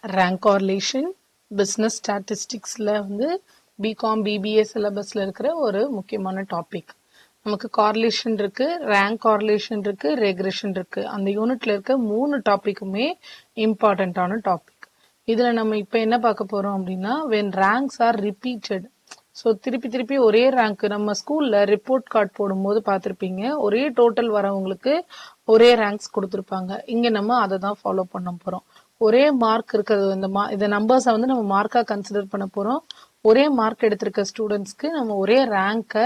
Rank correlation business ஸ்டாட்டிஸ்டிக்ஸில் வந்து BCom BBA சிலபஸில் இருக்கிற ஒரு முக்கியமான டாபிக். நமக்கு கார்லேஷன் இருக்கு, ரேங்க் கார்லேஷன் இருக்கு, ரெக்ரெஷன் இருக்கு. அந்த யூனிட்ல இருக்க 3 டாபிக்குமே இம்பார்ட்டண்ட்டான டாபிக். இதில் நம்ம இப்போ என்ன பார்க்க போறோம் அப்படின்னா, when ranks R repeated. So திருப்பி ஒரே ரேங்க், நம்ம ஸ்கூல்ல ரிப்போர்ட் கார்டு போடும்போது பார்த்துருப்பீங்க, ஒரே டோட்டல் வரவங்களுக்கு ஒரே ரேங்க்ஸ் கொடுத்துருப்பாங்க. இங்கே நம்ம அதை தான் ஃபாலோ பண்ண போறோம். ஒரே மார்க் இருக்கிறது, இந்த நம்பர்ஸை வந்து நம்ம மார்க்காக கன்சிடர் பண்ண போறோம். ஒரே மார்க் எடுத்திருக்க ஸ்டூடெண்ட்ஸ்க்கு நம்ம ஒரே ரேங்கை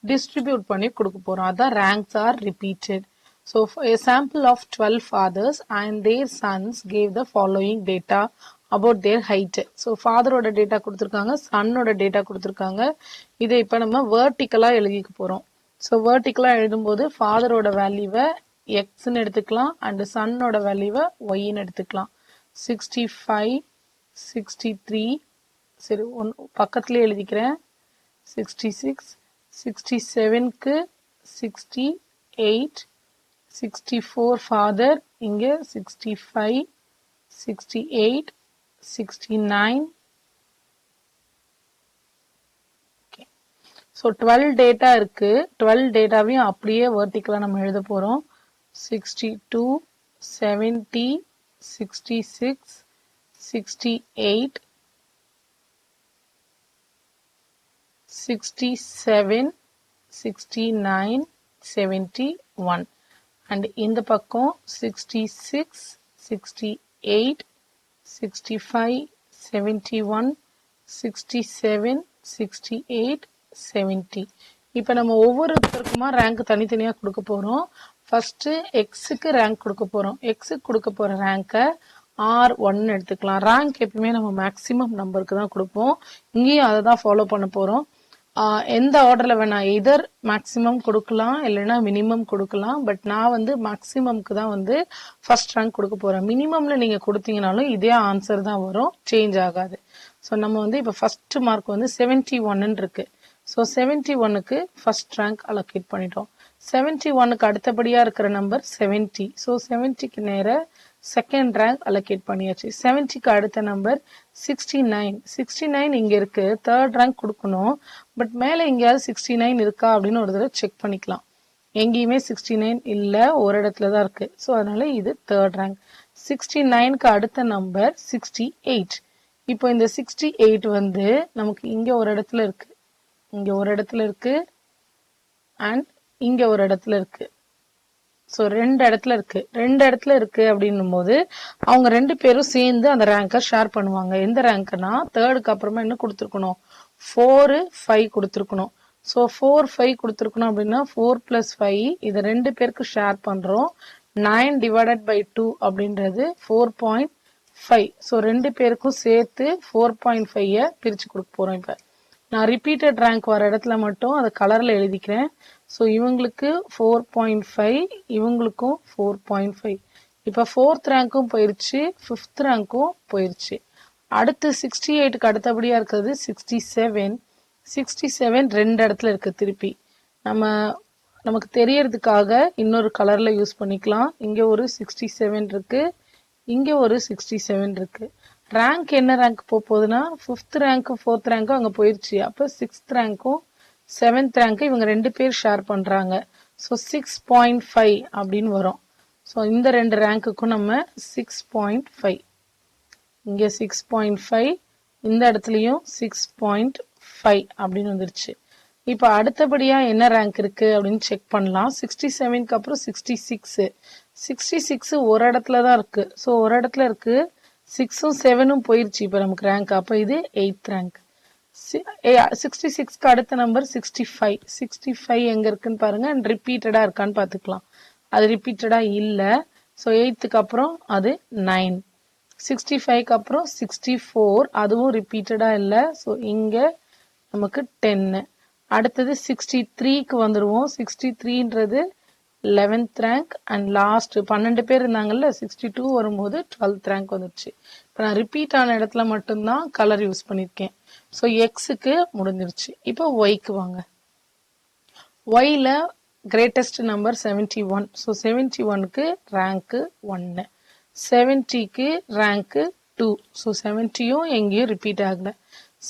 டிஸ்ட்ரிபியூட் பண்ணி கொடுக்க போறோம். அதான் ranks R repeated. So, a sample of 12 fathers and their sons gave the following data about their height. So, father-ஓட டேட்டா கொடுத்துருக்காங்க, சன்னோட டேட்டா கொடுத்துருக்காங்க. இதை இப்போ நம்ம வேர்டிக்கலாக எழுதிக்க போகிறோம். ஸோ வேர்டிக்கலாக எழுதும்போது ஃபாதரோட வேல்யூவை எக்ஸ்ன்னு எடுத்துக்கலாம் அண்ட் சன்னோட வேல்யூவை ஒய்ன்னு எடுத்துக்கலாம். 65, 63, சரி பக்கத்துலேயே எழுதிக்கிறேன். 66, 67க்கு 68, 64 ஃபாதர், இங்கே 65, 68, 69. ஓகே, ஸோ 12 டேட்டா இருக்கு. 12 டேட்டாவையும் அப்படியே வெர்டிக்கலாக நம்ம எழுத போகிறோம். 62, 70, 66, 68, 67, 69, 71. அண்ட் இந்த பக்கம் 66, 68, 65, 71, 67, 68, 70. இப்போ நம்ம ஒவ்வொருத்தருக்குமா ரேங்க் தனித்தனியாக கொடுக்க போகிறோம். ஃபர்ஸ்ட் எக்ஸுக்கு ரேங்க் கொடுக்க போகிறோம். எக்ஸுக்கு கொடுக்க போகிற ரேங்கை R1 எடுத்துக்கலாம். ரேங்க் எப்பவுமே நம்ம மேக்ஸிமம் நம்பருக்கு தான் கொடுப்போம். இங்கேயும் அதை தான் ஃபாலோ பண்ண போகிறோம். எந்த ஆர்டரில் வேணா, எதர் மேக்ஸிமம் கொடுக்கலாம் இல்லைன்னா மினிமம் கொடுக்கலாம். பட் நான் வந்து மேக்ஸிமம்க்கு தான் வந்து ஃபர்ஸ்ட் ரேங்க் கொடுக்க போகிறேன். மினிமமில் நீங்கள் கொடுத்தீங்கனாலும் இதே ஆன்சர் தான் வரும், சேஞ்ச் ஆகாது. ஸோ நம்ம வந்து இப்போ ஃபர்ஸ்ட் மார்க் வந்து 71 இருக்கு. ஸோ 71க்கு ஃபர்ஸ்ட் ரேங்க் அலோகேட் பண்ணிட்டோம். 71க்கு அடுத்தபடியாக இருக்கிற நம்பர் 70. ஸோ 70க்கு நேர செகண்ட் ரேங்க் அலோகேட் பண்ணியாச்சு. 70க்கு அடுத்த நம்பர் 69. 69 இங்க இருக்கு, தேர்ட் ரேங்க் கொடுக்கணும். பட் மேலே எங்கேயாவது 69 இருக்கா அப்படின்னு ஒரு தடவை செக் பண்ணிக்கலாம். எங்கேயுமே 69 இல்லை, ஒரு இடத்துல தான் இருக்கு. ஸோ அதனால இது தேர்ட் ரேங்க். 69க்கு அடுத்த நம்பர் 68. இப்போ இந்த 68 வந்து நமக்கு இங்க ஒரு இடத்துல இருக்கு, இங்க ஒரு இடத்துல இருக்கு அண்ட் இங்க ஒரு இடத்துல இருக்கு. ஸோ 2 இடத்துல இருக்கு. 2 இடத்துல இருக்கு அப்படின்னும் போது அவங்க 2 பேரும் சேர்ந்து அந்த ரேங்கை ஷேர் பண்ணுவாங்க. எந்த ரேங்க்னா தேர்டுக்கு அப்புறமா என்ன கொடுத்துருக்கணும், 4, 5 கொடுத்துருக்கணும். ஸோ 4, 5 கொடுத்துருக்கணும் அப்படின்னா 4 + 5 இதை 2 பேருக்கு ஷேர் பண்றோம். 9 / 2 அப்படின்றது 4.5. ஸோ 2 பேருக்கும் சேர்த்து 4.5 பிரிச்சு கொடுக்க போறோம். இப்ப நான் ரிப்பீட்டட் ரேங்க் வர இடத்துல மட்டும் அதை கலர்ல எழுதிக்கிறேன். ஸோ இவங்களுக்கு 4.5, இவங்களுக்கும் 4.5. இப்போ 4th ரேங்க்கும் போயிருச்சு, 5th ரேங்க்கும் போயிருச்சு. அடுத்து 68க்கு அடுத்தபடியா இருக்கிறது 67. 67 2 இடத்துல இருக்கு. திருப்பி நமக்கு தெரியறதுக்காக இன்னொரு கலர்ல யூஸ் பண்ணிக்கலாம். இங்க ஒரு 67 இருக்கு, இங்க ஒரு 67 இருக்கு. ரேங்க் என்ன ரேங்க் போகுதுன்னா 5th ரேங்க்கும் 4th ரேங்க்கும் அங்க போயிருச்சு. அப்ப 6th ரேங்க்கும் 7th ரேங்க் இவங்க 2 பேர் ஷேர் பண்றாங்க. ஸோ 6.5 அப்படின்னு வரும். ஸோ இந்த 2 ரேங்க்குக்கும் நம்ம 6.5, இங்க 6.5, இந்த இடத்துலயும் 6.5 அப்படின்னு வந்துருச்சு. இப்போ அடுத்தபடியா என்ன ரேங்க் இருக்கு அப்படின்னு செக் பண்ணலாம். 67க்கு அப்புறம் 66. 66 ஒரு இடத்துல தான் இருக்கு. ஸோ ஒரு இடத்துல இருக்கு, 6ம் 7ம் போயிருச்சு இப்போ நமக்கு ரேங்க். அப்போ இது 8th ரேங்க். 66க்கு அடுத்த நம்பர் 65. 65 எங்க இருக்குன்னு பாருங்க, அண்ட் ரிப்பீட்டடா இருக்கான்னு பாத்துக்கலாம். அது ரிப்பீட்டடா இல்ல. ஸோ 8க்கு அப்புறம் அது 9. 65க்கு அப்புறம் 64, அதுவும் ரிப்பீட்டடா இல்ல. ஸோ இங்க நமக்கு 10. அடுத்தது 63க்கு வந்துருவோம். 63ன்றது 11th ரேங்க் அண்ட் லாஸ்ட் 12 பேர் இருந்தாங்கல்ல, 62 வரும்போது 12th ரேங்க் வந்துருச்சு. இப்போ நான் ரிப்பீட் ஆன இடத்துல மட்டும்தான் கலர் யூஸ் பண்ணியிருக்கேன். ஸோ எக்ஸுக்கு முடிஞ்சிருச்சு. இப்போ ஒய்க்கு வாங்க. ஒய்ல கிரேட்டஸ்ட் நம்பர் 71. ஸோ 71க்கு ரேங்க்கு 1, 70க்கு ரேங்க்கு 2. ஸோ 70யும் எங்கேயும் ரிப்பீட் ஆகல.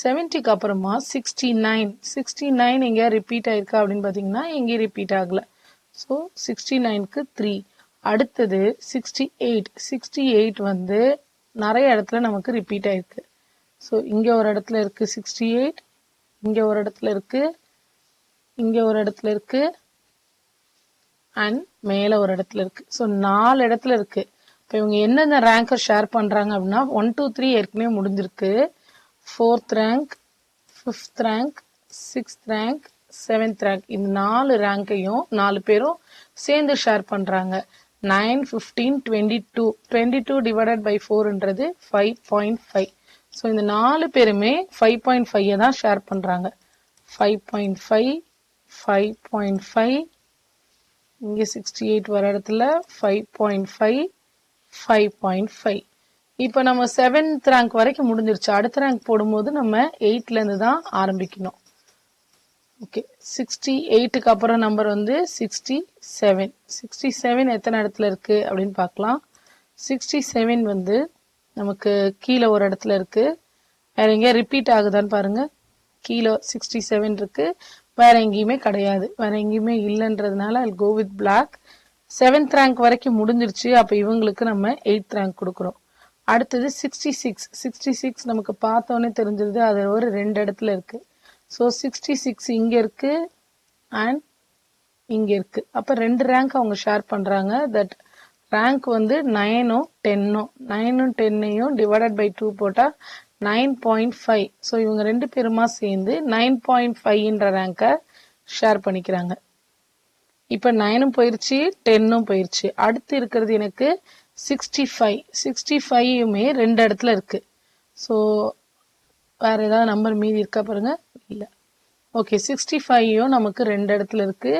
70க்கு அப்புறமா 69 எங்கேயா ரிப்பீட் ஆயிருக்கா அப்படின்னு பார்த்தீங்கன்னா எங்கேயும் ரிப்பீட் ஆகல. ஸோ 69க்கு 3. அடுத்தது 68 வந்து நிறைய இடத்துல நமக்கு ரிப்பீட் ஆயிருக்கு. ஸோ இங்கே ஒரு இடத்துல இருக்கு 68, இங்கே ஒரு இடத்துல இருக்கு, இங்கே ஒரு இடத்துல இருக்கு, அண்ட் மேலே ஒரு இடத்துல இருக்கு. ஸோ 4 இடத்துல இருக்கு. இப்போ இவங்க என்னென்ன ரேங்கை ஷேர் பண்ணுறாங்க அப்படின்னா 1, 2, 3 ஏற்கனவே முடிஞ்சிருக்கு. 4th rank, 5th rank, 6th rank, 7th rank, இந்த 4 ரேங்கையும் 4 பேரும் சேர்ந்து ஷேர் பண்ணுறாங்க. 9, 15, 22. 22 டிவைடட் பை 4ன்றது 5.5. ஸோ இந்த 4 பேருமே 5.5 தான் ஷேர் பண்ணுறாங்க. 5.5, 5.5, இங்கே 68 வர இடத்துல 5.5, 5.5. இப்போ நம்ம 7th ரேங்க் வரைக்கும் முடிஞ்சிருச்சு. அடுத்த ரேங்க் போடும்போது நம்ம 8லேருந்து தான் ஆரம்பிக்கணும். ஓகே, 68க்கு அப்புறம் நம்பர் வந்து 67. 67 எத்தனை இடத்துல இருக்கு அப்படின்னு பார்க்கலாம். 67 வந்து நமக்கு கீழே ஒரு இடத்துல இருக்கு. வேற எங்கேயா ரிப்பீட் ஆகுதான்னு பாருங்க. கீழே 67 இருக்கு, வேற எங்கேயுமே கிடையாது, வேற எங்கேயுமே இல்லைன்றதுனால I'll go with black. 7th rank வரைக்கும் முடிஞ்சிருச்சு. அப்போ இவங்களுக்கு நம்ம 8th ரேங்க் கொடுக்குறோம். அடுத்தது 66 நமக்கு பார்த்தோன்னே தெரிஞ்சிருது, அது ஒரு 2 இடத்துல இருக்கு. ஸோ 66 இங்க இருக்கு அண்ட் இங்க இருக்கு. அப்போ 2 ரேங்க் அவங்க ஷேர் பண்றாங்க. தட் ரேங்க் வந்து 9ம் 10ம் 9ம் 10ஐயும் டிவைடட் பை 2 போட்டா 9.5. ஸோ இவங்க 2 பேருமா சேர்ந்து 9.5ன்ற ரேங்கை ஷேர் பண்ணிக்கிறாங்க. இப்போ 9ம் போயிருச்சு, 10ம் போயிருச்சு. அடுத்து இருக்கிறது எனக்கு 65யுமே 2 இடத்துல இருக்கு. ஸோ வேற ஏதாவது நம்பர் மீதி இருக்கா பாருங்க. இல்லை. ஓகே, 65யும் நமக்கு 2 இடத்துல இருக்கு.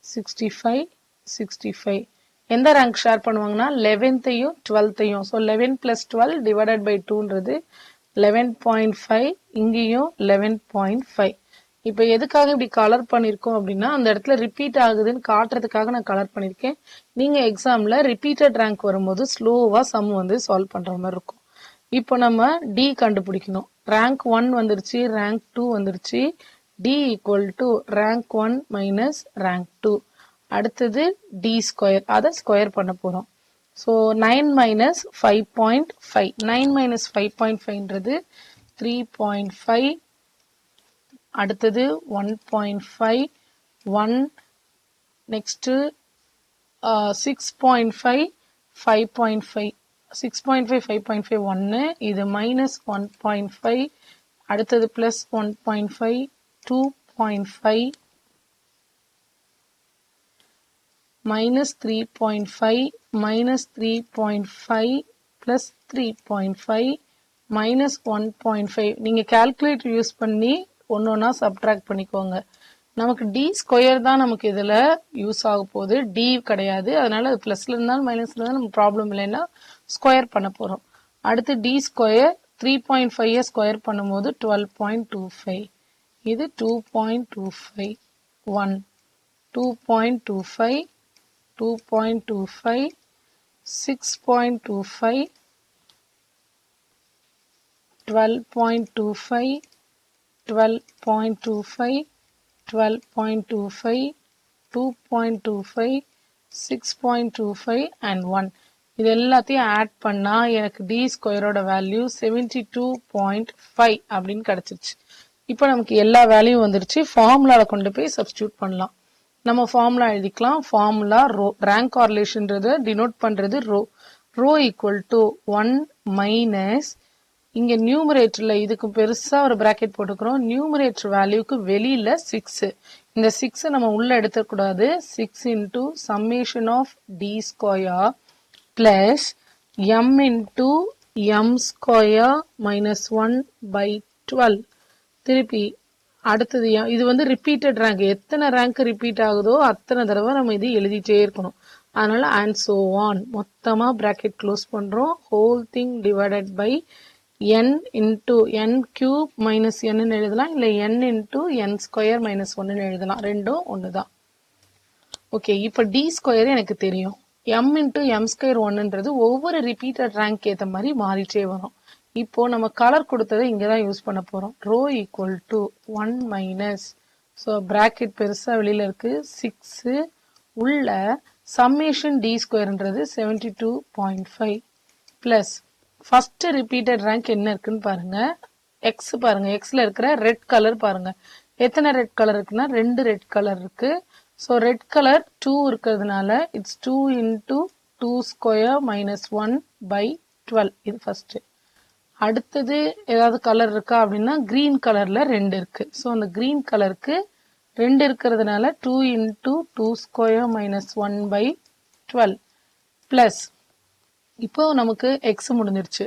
65 எந்த ரேங்க் ஷேர் பண்ணுவாங்கன்னா 11த்தையும் 12த்தையும். ஸோ 11 + 12 டிவைடட் பை 2ன்றது 11.5. இங்கேயும் 11.5. இப்போ எதுக்காக இப்படி கலர் பண்ணியிருக்கோம் அப்படின்னா அந்த இடத்துல ரிப்பீட் ஆகுதுன்னு காட்டுறதுக்காக நான் கலர் பண்ணியிருக்கேன். நீங்கள் எக்ஸாமில் ரிப்பீட்டட் ரேங்க் வரும்போது ஸ்லோவாக சம் வந்து சால்வ் பண்ணுற மாதிரி இருக்கும். இப்போ நம்ம டி கண்டுபிடிக்கணும். ரேங்க் 1 வந்துருச்சு, ரேங்க் 2 வந்துருச்சு. D equal to rank 1 minus rank 2. அடுத்தது டி ஸ்கொயர், அதை ஸ்கொயர் பண்ண போகிறோம். So 9 minus 5.5. 9 மைனஸ் 5.5ன்றது 3.5. அடுத்தது 1.5, 1, நெக்ஸ்ட் 6.5, 5.5. 6.5, 5.5 1, இது மைனஸ் 1.5, அடுத்தது plus 1.5, 2.5, minus 3.5, minus 3.5, plus 3.5, minus 1.5. நீங்கள் கால்குலேட்டர் யூஸ் பண்ணி ஒன்றா சப்ட்ராக்ட் பண்ணிக்கோங்க. நமக்கு டி ஸ்கொயர் தான் நமக்கு இதில் யூஸ் ஆக போகுது, டி கிடையாது. அதனால அது ப்ளஸ்ல இருந்தாலும் மைனஸ்ல இருந்தாலும் நமக்கு ப்ராப்ளம் இல்லைன்னா ஸ்கொயர் பண்ண போகிறோம். அடுத்து டி ஸ்கொயர் 3.5 ஸ்கொயர் பண்ணும்போது 12.25. இது 2.25, 1, 2.25, 2.25, 6.25, 12.25, 12.25, 12.25, 2.25, 6.25 and 1. இது எல்லாத்தையும் ஆட் பண்ணா எனக்கு டி ஸ்கொயரோட வேல்யூ 72.5 அப்படின்னு கிடைச்சிருச்சு. இப்போ நமக்கு எல்லா வேல்யூ வந்துருச்சு. ஃபார்முலாவில் கொண்டு போய் சப்ஸ்டியூட் பண்ணலாம். நம்ம ஃபார்முலா எழுதிக்கலாம். ஃபார்முலா ரோ, ரேங்க் கார்லேஷன்றதை டினோட் பண்றது rho. Rho equal to 1 minus, இங்க நியூமரேட்டர்ல இதுக்கு பெருசா ஒரு பிராக்கெட் போட்டுக்கிறோம். நியூமரேட்டர் வேல்யூக்கு வெளியில 6. இந்த 6 நம்ம உள்ள எடுத்துக்கூடாது. 6 into summation of D square plus M into M square minus 1 by 12. திருப்பி அடுத்தது இது வந்து ரிப்பீட்டட் ரேங்க். எத்தனை ரேங்க் ரிப்பீட் ஆகுதோ அத்தனை தடவை நம்ம இது எழுதிட்டே இருக்கணும். அதனால அண்ட் சோ ஆன், மொத்தமா பிராக்கெட் க்ளோஸ் பண்றோம். Whole thing divided by n into n cube minus n எழுதலாம், இல்லை n into n square minus 1 எழுதலாம். ரெண்டும் ஒன்று தான். ஓகே, இப்போ டி ஸ்கொயர் எனக்கு தெரியும். m into m square 1ன்றது ஒவ்வொரு ரிப்பீட்டட் ரேங்க் ஏத்த மாதிரி மாறிட்டே வரும். இப்போ நம்ம கலர் கொடுத்ததை இங்க தான் யூஸ் பண்ண போறோம். Rho equal to 1 minus, so bracket பெருசா வெளியில இருக்கு 6 உள்ள சம்மேஷன் டி ஸ்கொயர்ன்றது 72.5 பிளஸ் ஃபர்ஸ்ட் ரிப்பீட்டட் ரேங்க் என்ன இருக்குன்னு பாருங்க. எக்ஸ் பாருங்க, எக்ஸ்ல இருக்கிற ரெட் கலர் பாருங்க. எத்தனை ரெட் கலர் இருக்குன்னா 2 ரெட் கலர் இருக்கு. ஸோ ரெட் கலர் 2 இருக்கிறதுனால it's 2 into 2 square minus 1 by 12. இது ஃபர்ஸ்ட். அடுத்தது ஏதாவது கலர் இருக்கா அப்படின்னா கிரீன் கலர்ல 2 இருக்கு. ஸோ அந்த கிரீன் கலருக்கு 2 இருக்கிறதுனால 2 into 2 square minus 1 by 12 plus இப்போ நமக்கு எக்ஸ் முடிஞ்சிருச்சு.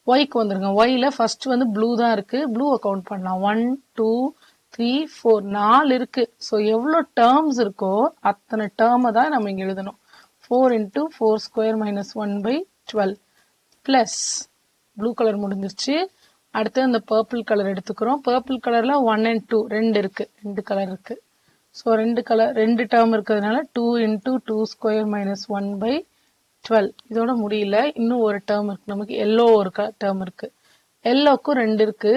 ஒய்க்கு வந்துருங்க. ஒய்ல ஃபர்ஸ்ட் வந்து ப்ளூ தான் இருக்கு. ப்ளூ கவுண்ட் பண்ணலாம். 1 2 3 4 4 இருக்கு. ஸோ எவ்வளோ டேர்ம்ஸ் இருக்கோ அத்தனை டேர்மை தான் நம்ம இங்க எழுதணும். 4 into 4 square minus 1 by 12 plus blue colour முடிஞ்சிருச்சு. அடுத்து அந்த பர்பிள் கலர் எடுத்துக்கிறோம். பர்பிள் கலர்ல 1 and 2 2 இருக்கு. 2 கலர் இருக்கு. ஸோ 2 டேர்ம் இருக்கிறதுனால 2 into 2 ஸ்கொயர் மைனஸ் 1 by 12. இதோட முடியல, இன்னும் ஒரு டேர்ம் இருக்கு. நமக்கு எல்லோ ஒரு டேர்ம் இருக்கு. எல்லோக்கும் 2 இருக்கு.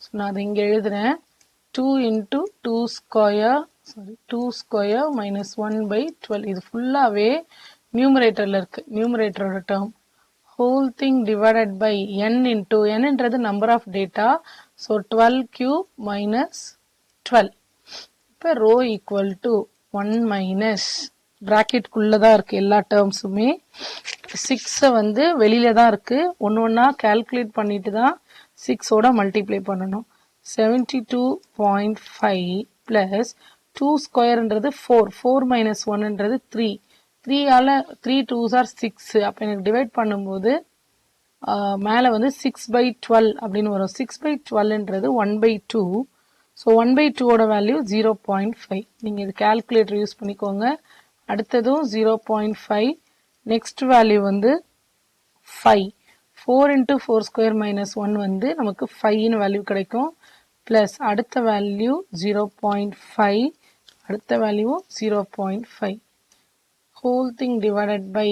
ஸோ நான் அதை இங்க எழுதுறேன். 2 into 2 square 2 square minus 1 by 12. இது ஃபுல்லாவே நியூமரேட்டர்ல இருக்கு. நியூமரேட்டரோட term whole thing divided by n into nன்றது number of data. so 12 cube minus 12. இப்போ rho equal to 1 minus bracket குள்ளதான் இருக்கு எல்லா டேர்ம்ஸுமே. 6 வந்து வெளியில தான் இருக்கு. ஒன்னா கால்குலேட் பண்ணிட்டு தான் 6ஓட மல்டிப்ளை பண்ணணும். 72.5 பிளஸ் 2 ஸ்கொயர்ன்றது 4 4 மைனஸ் 1ன்றது 3 3ஆல 3 2s are 6. அப்ப எனக்கு டிவைட் பண்ணும்போது மேல வந்து 6 by 12 அப்படின்னு வரும். 6 by 12ன்றது 1 by 2. ஸோ 1 by 2ஓட வேல்யூ 0.5. நீங்க இது கால்குலேட்டர் யூஸ் பண்ணிக்கோங்க. அடுத்ததும் 0.5. நெக்ஸ்ட் வேல்யூ வந்து 5. 4 into 4 ஸ்கொயர் மைனஸ் 1 வந்து நமக்கு 5ன்னு வேல்யூ கிடைக்கும். பிளஸ் அடுத்த வேல்யூ 0.5. அடுத்த value 0.5. whole thing divided by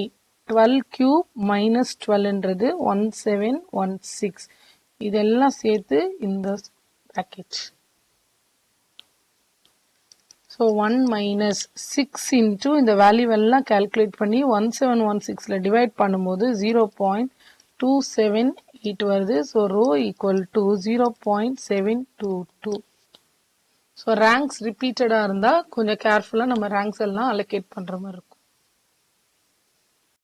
12 cube minus 12ன்றது 1716. இதெல்லாம் சேர்த்து இந்த bracket. so 1 minus 6 into இந்த வேல்யூ எல்லாம் கால்குலேட் பண்ணி 1716ல டிவைட் பண்ணும்போது 0.278 வருது. So rho equal to 0.722. So ranks ரிப்பீட்டடா இருந்தா கொஞ்சம் கேர்ஃபுல்லா நம்ம ரேங்க்ஸ் எல்லாம் அலோகேட் பண்ற மாதிரி இருக்கும்.